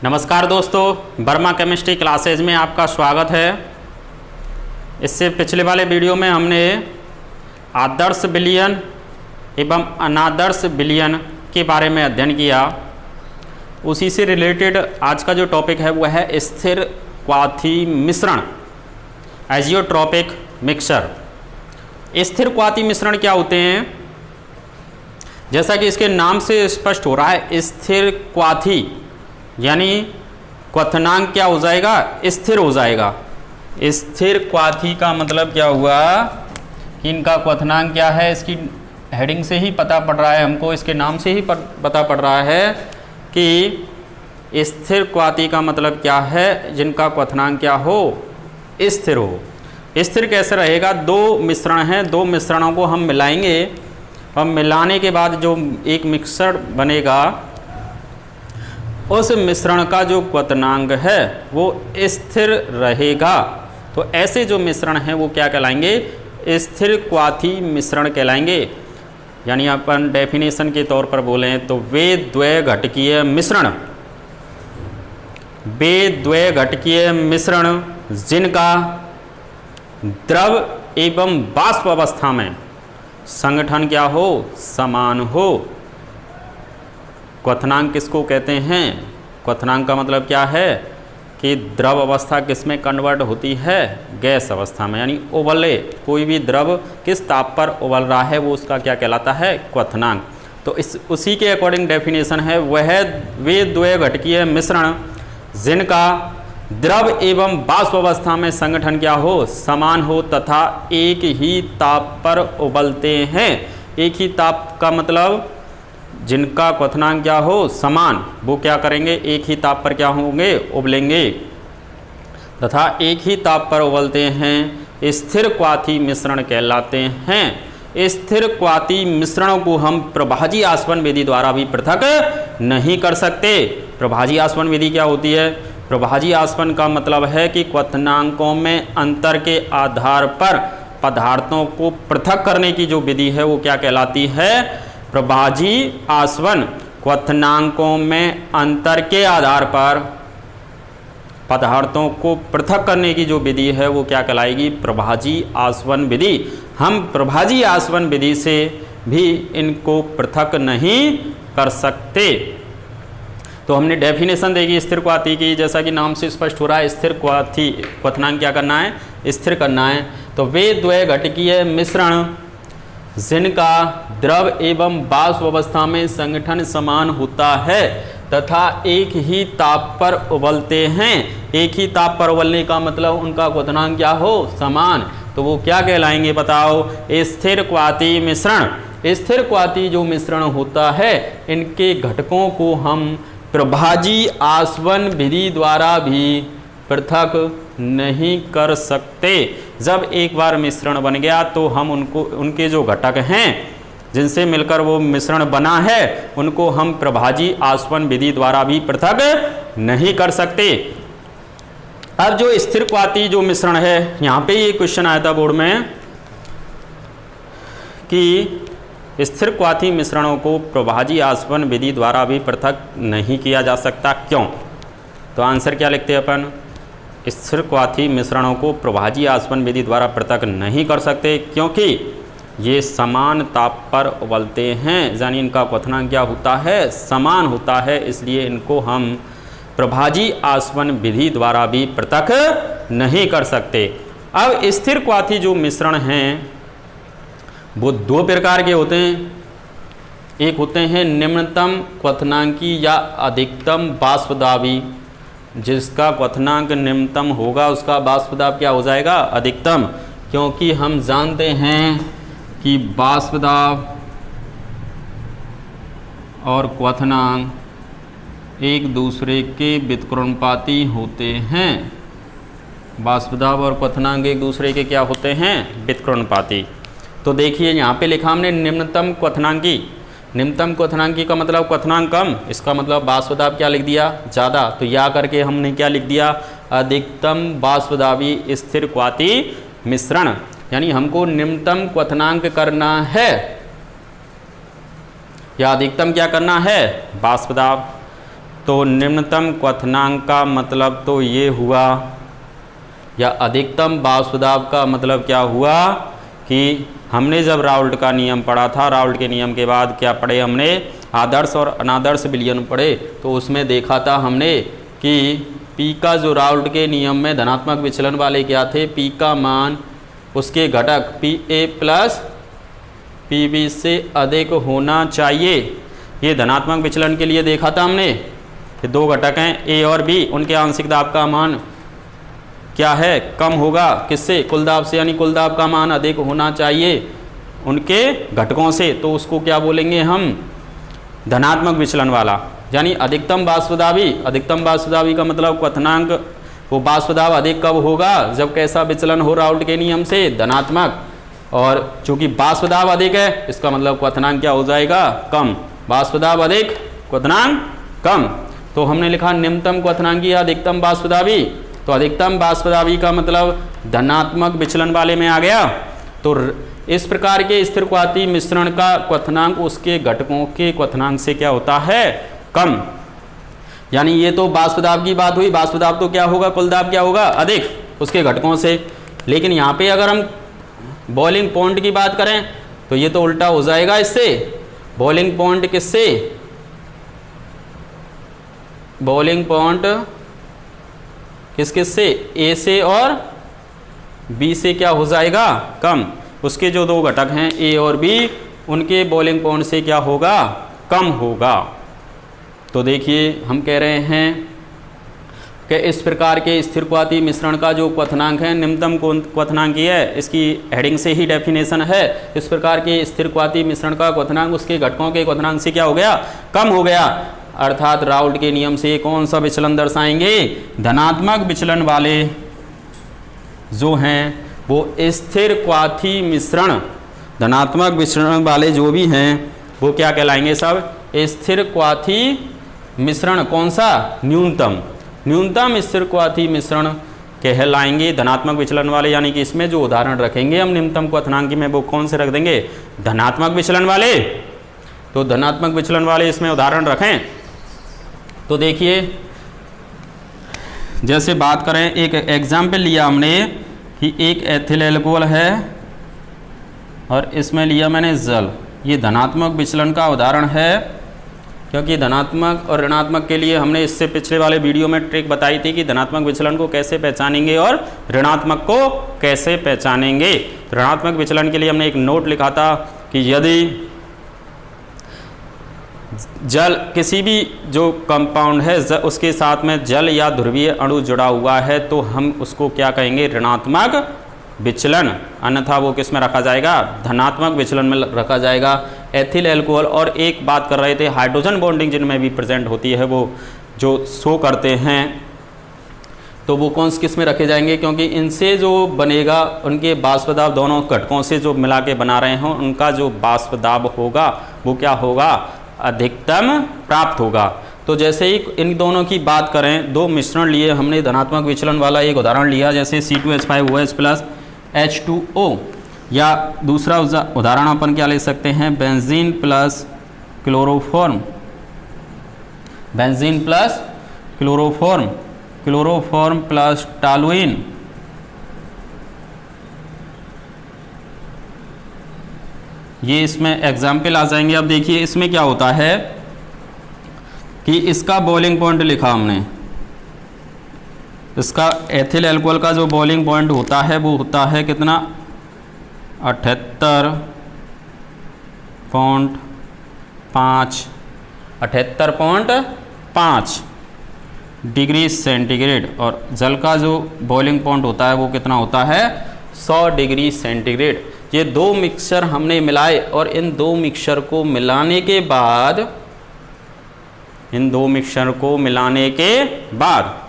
नमस्कार दोस्तों, Verma chemistry classes में आपका स्वागत है। इससे पिछले वाले वीडियो में हमने आदर्श विलयन एवं अनादर्श विलयन के बारे में अध्ययन किया। उसी से रिलेटेड आज का जो टॉपिक है वो है स्थिर क्वाथी मिश्रण, एजियोट्रॉपिक मिक्सचर। स्थिर क्वाथी मिश्रण क्या होते हैं? जैसा कि इसके नाम से स्पष्ट हो रहा है, स्थिर क्वाथी यानी क्वथनांक क्या हो जाएगा? स्थिर हो जाएगा। स्थिर क्वाथी का मतलब क्या हुआ कि इनका क्वथनांक क्या है? इसकी हेडिंग से ही पता पड़ रहा है हमको, इसके नाम से ही पता पड़ रहा है कि स्थिर क्वाथी का मतलब क्या है? जिनका क्वथनांक क्या हो? स्थिर हो। स्थिर कैसे रहेगा? दो मिश्रण हैं, दो मिश्रणों को हम मिलाएंगे और मिलाने के बाद जो एक मिक्सर बनेगा उस मिश्रण का जो क्वथनांक है वो स्थिर रहेगा। तो ऐसे जो मिश्रण हैं वो क्या कहलाएंगे? स्थिर क्वाथी मिश्रण कहलाएंगे। यानी अपन डेफिनेशन के तौर पर बोलें तो वे द्वैघटकीय मिश्रण, वे द्वैघटकीय मिश्रण जिनका द्रव एवं वाष्प अवस्था में संगठन क्या हो? समान हो। क्वथनांक किसको कहते हैं? क्वथनांक का मतलब क्या है कि द्रव अवस्था किस में कन्वर्ट होती है? गैस अवस्था में। यानी उबले, कोई भी द्रव किस ताप पर उबल रहा है वो उसका क्या कहलाता है? क्वथनांक। तो उसी के अकॉर्डिंग डेफिनेशन है, वह वे द्वैघटकीय मिश्रण जिनका द्रव एवं वाष्प अवस्था में संगठन क्या हो? समान हो तथा एक ही ताप पर उबलते हैं। एक ही ताप का मतलब जिनका क्वथनांक क्या हो? समान, वो क्या करेंगे? एक ही ताप पर क्या होंगे? उबलेंगे तथा एक ही ताप पर उबलते हैं, स्थिर क्वाथी मिश्रण कहलाते हैं। स्थिर क्वाथी मिश्रणों को हम प्रभाजी आसवन विधि द्वारा भी पृथक नहीं कर सकते। प्रभाजी आसवन विधि क्या होती है? प्रभाजी आसवन का मतलब है कि क्वथनांकों में अंतर के आधार पर पदार्थों को पृथक करने की जो विधि है वो क्या कहलाती है? प्रभाजी आसवन। क्वथनांकों में अंतर के आधार पर पदार्थों को पृथक करने की जो विधि है वो क्या कहलाएगी? प्रभाजी आसवन विधि। हम प्रभाजी आसवन विधि से भी इनको पृथक नहीं कर सकते। तो हमने डेफिनेशन देगी स्थिर क्वाथी की, जैसा कि नाम से स्पष्ट हो रहा है, स्थिर क्वाथी क्वथनांक क्या करना है? स्थिर करना है। तो वे द्वैघटकीय मिश्रण जिनका द्रव एवं वाष्प अवस्था में संगठन समान होता है तथा एक ही ताप पर उबलते हैं। एक ही ताप पर उबलने का मतलब उनका क्वथनांक क्या हो? समान। तो वो क्या कहलाएंगे बताओ? स्थिर क्वाथी मिश्रण। स्थिर क्वाथी जो मिश्रण होता है इनके घटकों को हम प्रभाजी आसवन विधि द्वारा भी पृथक नहीं कर सकते। जब एक बार मिश्रण बन गया तो हम उनके जो घटक हैं जिनसे मिलकर वो मिश्रण बना है उनको हम प्रभाजी आसवन विधि द्वारा भी पृथक नहीं कर सकते। अब जो स्थिर क्वाथी जो मिश्रण है, यहाँ पे ये क्वेश्चन आया था बोर्ड में कि स्थिर क्वाथी मिश्रणों को प्रभाजी आसवन विधि द्वारा भी पृथक नहीं किया जा सकता, क्यों? तो आंसर क्या लिखते हैं अपन? स्थिर क्वाथी मिश्रणों को प्रभाजी आसवन विधि द्वारा पृथक नहीं कर सकते क्योंकि ये समान ताप पर उबलते हैं। यानी इनका क्वथनांक क्या होता है? समान होता है, इसलिए इनको हम प्रभाजी आसवन विधि द्वारा भी पृथक नहीं कर सकते। अब स्थिर क्वाथी जो मिश्रण हैं वो दो प्रकार के होते हैं। एक होते हैं निम्नतम क्वथनांकी या अधिकतम वाष्पदाबी। जिसका क्वथनांक निम्नतम होगा उसका वाष्पदाब क्या हो जाएगा? अधिकतम। क्योंकि हम जानते हैं कि वाष्पदाब और क्वथनांक एक दूसरे के व्युत्क्रमानुपाती होते हैं। वाष्पदाब और क्वथनांक एक दूसरे के क्या होते हैं? व्युत्क्रमानुपाती। तो देखिए यहाँ पे लिखा हमने निम्नतम क्वथनांकी। निम्नतम क्वथनांकी का मतलब क्वथनांक कम, इसका मतलब वाष्पदाब क्या लिख दिया? ज़्यादा। तो या करके हमने क्या लिख दिया? अधिकतम वाष्पदाबी स्थिर क्वाथी मिश्रण। यानी हमको निम्नतम क्वथनांक करना है या अधिकतम क्या करना है? वाष्पदाब। तो निम्नतम क्वथनांक का मतलब तो ये हुआ, या अधिकतम वाष्प दाब का मतलब क्या हुआ कि हमने जब राउल्ट का नियम पढ़ा था, राउल्ट के नियम के बाद क्या पढ़े हमने, आदर्श और अनादर्श विलयन पढ़े। तो उसमें देखा था हमने कि पी का जो राउल्ट के नियम में धनात्मक विचलन वाले क्या थे, पी का मान उसके घटक P A plus P B से अधिक होना चाहिए। ये धनात्मक विचलन के लिए देखा था हमने कि दो घटक हैं ए और बी, उनके आंशिक दाब का मान क्या है, कम होगा किससे, कुल दाब से, यानी कुल दाब का मान अधिक होना चाहिए उनके घटकों से। तो उसको क्या बोलेंगे हम, धनात्मक विचलन वाला, यानी अधिकतम वाष्पदाबी। अधिकतम वाष्पदाबी का मतलब क्वथनांक, वो वाष्पदाब अधिक कब होगा, जब कैसा विचलन हो राउल्ट के नियम से, धनात्मक। और चूंकि वाष्पदाब अधिक है, इसका मतलब क्वथनांक क्या हो जाएगा, कम। वाष्पदाब अधिक, क्वथनांक कम। तो हमने लिखा निम्नतम क्वथनांकी या अधिकतम वाष्पदाबी। तो अधिकतम वाष्पदाबी का मतलब धनात्मक विचलन वाले में आ गया। तो इस प्रकार के स्थिरक्वाती मिश्रण का क्वथनांक उसके घटकों के क्वथनांक से क्या होता है, कम। यानी ये तो वाष्पदाब की बात हुई, वाष्पदाब तो क्या होगा, कुल दाब क्या होगा, अधिक उसके घटकों से। लेकिन यहाँ पे अगर हम बॉइलिंग पॉइंट की बात करें तो ये तो उल्टा हो जाएगा इससे। बॉइलिंग पॉइंट किससे, बॉइलिंग पॉइंट किस किस से, ए से और बी से क्या हो जाएगा, कम। उसके जो दो घटक हैं ए और बी, उनके बॉइलिंग पॉइंट से क्या होगा, कम होगा। तो देखिए हम कह रहे हैं कि इस प्रकार के स्थिरक्वाती मिश्रण का जो क्वथनांक है, निम्नतम क्वथनांक है, इसकी हेडिंग से ही डेफिनेशन है। इस प्रकार के स्थिरक्वाती मिश्रण का क्वथनांक उसके घटकों के क्वथनांक से क्या हो गया, कम हो गया। अर्थात राउल्ट के नियम से कौन सा विचलन दर्शाएंगे, धनात्मक विचलन वाले जो हैं वो स्थिरक्वाती मिश्रण, धनात्मक विचलन वाले जो भी हैं वो क्या कहलाएंगे, सब स्थिरक्वाती मिश्रण। कौन सा, न्यूनतम, न्यूनतम स्थिरक्वाती मिश्रण कहलाएंगे धनात्मक विचलन वाले। यानी कि इसमें जो उदाहरण रखेंगे हम निम्नतम क्वथनांक में, वो कौन से रख देंगे, धनात्मक विचलन वाले। तो धनात्मक विचलन वाले इसमें उदाहरण रखें। तो देखिए जैसे बात करें, एक एग्जाम्पल लिया हमने कि एक एथिल एल्कोहल है और इसमें लिया मैंने जल। ये धनात्मक विचलन का उदाहरण है, क्योंकि धनात्मक और ऋणात्मक के लिए हमने इससे पिछले वाले वीडियो में ट्रिक बताई थी कि धनात्मक विचलन को कैसे पहचानेंगे और ऋणात्मक को कैसे पहचानेंगे। ऋणात्मक विचलन के लिए हमने एक नोट लिखा था कि यदि जल, किसी भी जो कंपाउंड है उसके साथ में जल या ध्रुवीय अणु जुड़ा हुआ है, तो हम उसको क्या कहेंगे, ऋणात्मक विचलन। अन्यथा वो किस में रखा जाएगा, धनात्मक विचलन में रखा जाएगा। एथिल एल्कोहल और एक बात कर रहे थे हाइड्रोजन बॉन्डिंग जिनमें भी प्रेजेंट होती है, वो जो शो करते हैं, तो वो कौन किस में रखे जाएंगे, क्योंकि इनसे जो बनेगा उनके वाष्प दाब, दोनों घटकों से जो मिला के बना रहे हों, उनका जो वाष्प दाब होगा वो क्या होगा, अधिकतम प्राप्त होगा। तो जैसे ही इन दोनों की बात करें, दो मिश्रण लिए हमने धनात्मक विचलन वाला, एक उदाहरण लिया जैसे C2H5OH प्लस H2O, या दूसरा उदाहरण अपन क्या ले सकते हैं, benzene plus chloroform, benzene plus chloroform, chloroform plus toluene, ये इसमें एग्जाम्पल आ जाएंगे। अब देखिए इसमें क्या होता है कि इसका बॉइलिंग पॉइंट लिखा हमने, इसका एथिल अल्कोहल का जो बॉइलिंग पॉइंट होता है वो होता है कितना, 78.5 डिग्री सेंटीग्रेड। और जल का जो बॉइलिंग पॉइंट होता है वो कितना होता है, 100 डिग्री सेंटीग्रेड। ये दो मिक्सचर हमने मिलाए और इन दो मिक्सचर को मिलाने के बाद, इन दो मिक्सचर को मिलाने के बाद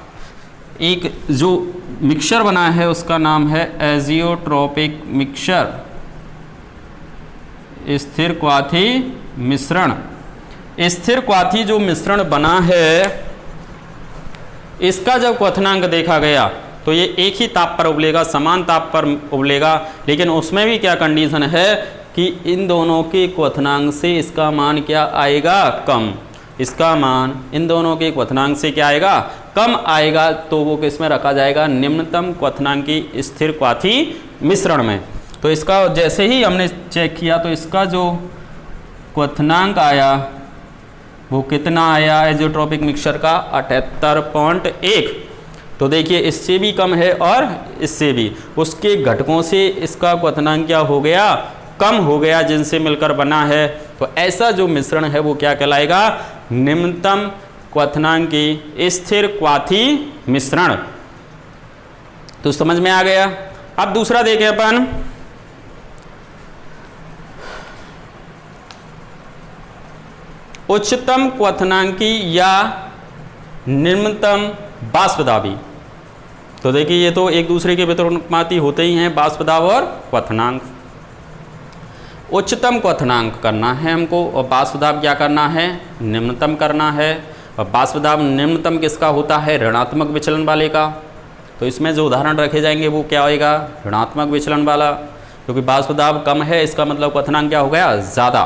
एक जो मिक्सचर बना है उसका नाम है एजियोट्रोपिक मिक्सचर, स्थिरक्वाथी मिश्रण। स्थिरक्वाथी जो मिश्रण बना है, इसका जब क्वथनांक देखा गया तो ये एक ही ताप पर उबलेगा, समान ताप पर उबलेगा, लेकिन उसमें भी क्या कंडीशन है कि इन दोनों के क्वथनांक से इसका मान क्या आएगा, कम। इसका मान इन दोनों के क्वथनांक से क्या आएगा, कम आएगा, तो वो किस में रखा जाएगा, निम्नतम क्वथनांकी स्थिर क्वाथी मिश्रण में। तो इसका जैसे ही हमने चेक किया तो इसका जो क्वथनांक आया वो कितना आया एजियोट्रॉपिक मिक्सचर का, 78.1। तो देखिए इससे भी कम है और इससे भी, उसके घटकों से इसका क्वथनांक क्या हो गया, कम हो गया, जिनसे मिलकर बना है। तो ऐसा जो मिश्रण है वो क्या कहलाएगा, निम्नतम क्वथनांकी स्थिर क्वाथी मिश्रण। तो समझ में आ गया। अब दूसरा देखें अपन, उच्चतम क्वथनांकी या निम्नतम बाष्पदाबी। तो देखिए ये तो एक दूसरे के व्युत्क्रमाती होते ही हैं, बाष्पदाब और क्वथनांक। उच्चतम क्वथनांक करना है हमको और बाष्पदाब क्या करना है, निम्नतम करना है। और बाष्पदाब निम्नतम किसका होता है, ऋणात्मक विचलन वाले का। तो इसमें जो उदाहरण रखे जाएंगे वो क्या होएगा, ऋणात्मक विचलन वाला, क्योंकि बाष्पदाब कम है, इसका मतलब क्वथनांक क्या हो गया, ज़्यादा।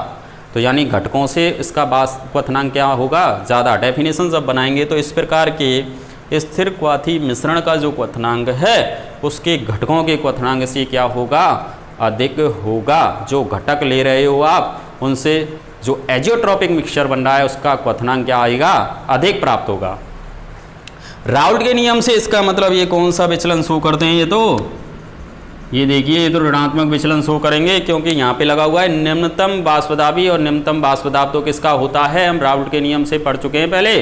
तो यानी घटकों से इसका क्वथनांक क्या होगा, ज़्यादा। डेफिनेशन जब बनाएंगे तो इस प्रकार के स्थिर क्वाथी मिश्रण का जो क्वथनांक है उसके घटकों के क्वथनांक से क्या होगा, अधिक होगा। जो घटक ले रहे हो आप उनसे जो एजियोट्रॉपिक मिक्सचर बन रहा है उसका क्वथनांक क्या आएगा, अधिक प्राप्त होगा। राउल्ट के नियम से इसका मतलब ये कौन सा विचलन शो करते हैं, ये देखिए ये तो ऋणात्मक विचलन शो करेंगे, क्योंकि यहाँ पे लगा हुआ है निम्नतम बाष्पदाबी, और निम्नतम बाष्पदाब तो किसका होता है, हम राउल्ट के नियम से पढ़ चुके हैं पहले।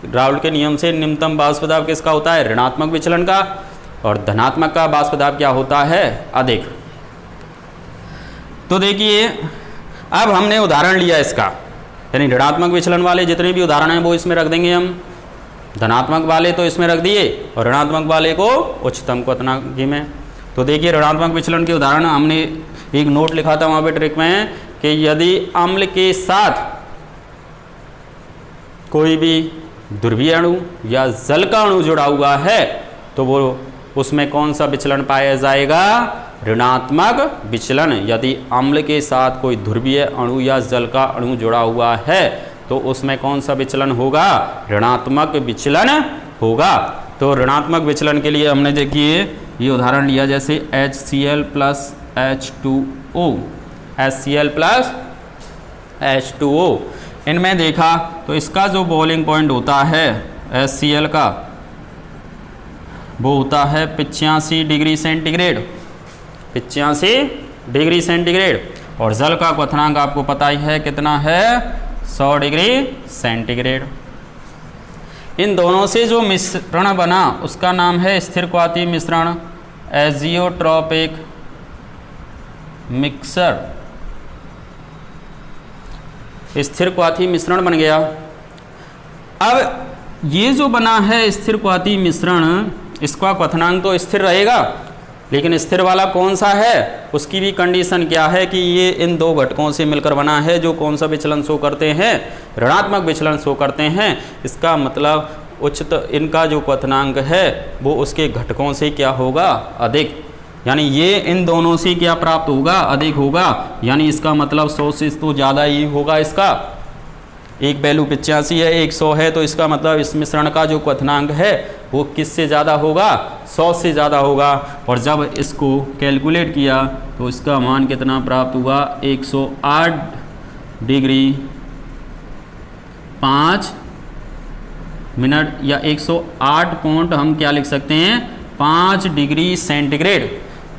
राउल्ट के नियम से निम्नतम बाष्पदाब किसका होता है, ऋणात्मक विचलन का, और धनात्मक का बाष्पदाब क्या होता है, अधिक। तो देखिए अब हमने उदाहरण लिया इसका, यानी ऋणात्मक विचलन वाले जितने भी उदाहरण हैं वो इसमें रख देंगे हम, धनात्मक वाले तो इसमें रख दिए और ऋणात्मक वाले को उच्चतम क्वथनांकी में। तो देखिए ऋणात्मक विचलन के उदाहरण हमने एक नोट लिखा था वहाँ पे ट्रिक में कि यदि अम्ल के साथ कोई भी ध्रुवीय अणु या जल का अणु जुड़ा हुआ है तो वो उसमें कौन सा विचलन पाया जाएगा, ऋणात्मक विचलन। यदि अम्ल के साथ कोई ध्रुवीय अणु या जल का अणु जुड़ा हुआ है तो उसमें कौन सा विचलन होगा, ऋणात्मक विचलन होगा। तो ऋणात्मक विचलन के लिए हमने देखिए ये उदाहरण लिया, जैसे HCl plus H2O, HCl plus H2O, इनमें देखा तो इसका जो बॉइलिंग पॉइंट होता है HCl का वो होता है 85 डिग्री सेंटीग्रेड, 85 डिग्री सेंटीग्रेड। और जल का क्वथनांक आपको पता ही है कितना है, 100 डिग्री सेंटीग्रेड। इन दोनों से जो मिश्रण बना उसका नाम है स्थिर क्वाथी मिश्रण, एजियोट्रॉपिक मिक्सर। स्थिर क्वाथी मिश्रण बन गया। अब ये जो बना है स्थिर क्वाथी मिश्रण, इसका क्वथनांक तो स्थिर रहेगा, लेकिन स्थिर वाला कौन सा है, उसकी भी कंडीशन क्या है कि ये इन दो घटकों से मिलकर बना है जो कौन सा विचलन शो करते हैं, ऋणात्मक विचलन शो करते हैं। इसका मतलब उच्चतम इनका जो क्वथनांक है वो उसके घटकों से क्या होगा, अधिक। यानी ये इन दोनों से क्या प्राप्त होगा, अधिक होगा। यानी इसका मतलब 100 से तो ज़्यादा ही होगा। इसका एक वैल्यू 85 है, एक 100 है, तो इसका मतलब इस मिश्रण का जो क्वथनांक है वो किससे ज़्यादा होगा, 100 से ज़्यादा होगा। और जब इसको कैलकुलेट किया तो इसका मान कितना प्राप्त हुआ, 108 डिग्री 5 मिनट, या 108 पॉइंट हम क्या लिख सकते हैं, 5 डिग्री सेंटीग्रेड।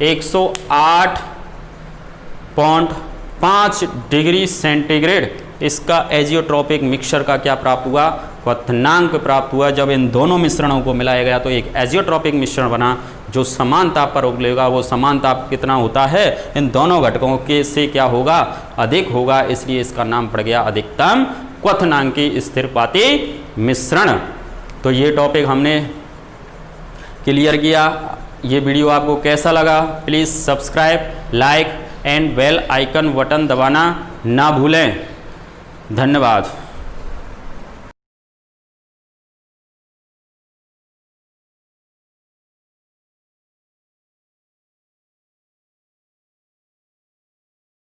108.5 डिग्री सेंटीग्रेड इसका एजियोट्रॉपिक मिक्सचर का क्या प्राप्त हुआ, क्वथनांक प्राप्त हुआ। जब इन दोनों मिश्रणों को मिलाया गया तो एक एजियोट्रॉपिक मिश्रण बना जो समान ताप पर उबलेगा। वो समान ताप कितना होता है, इन दोनों घटकों के से क्या होगा, अधिक होगा, इसलिए इसका नाम पड़ गया अधिकतम क्वथनांकी स्थिर क्वाथी मिश्रण। तो ये टॉपिक हमने क्लियर किया। ये वीडियो आपको कैसा लगा, please subscribe, like and bell icon button दबाना ना भूलें। धन्यवाद।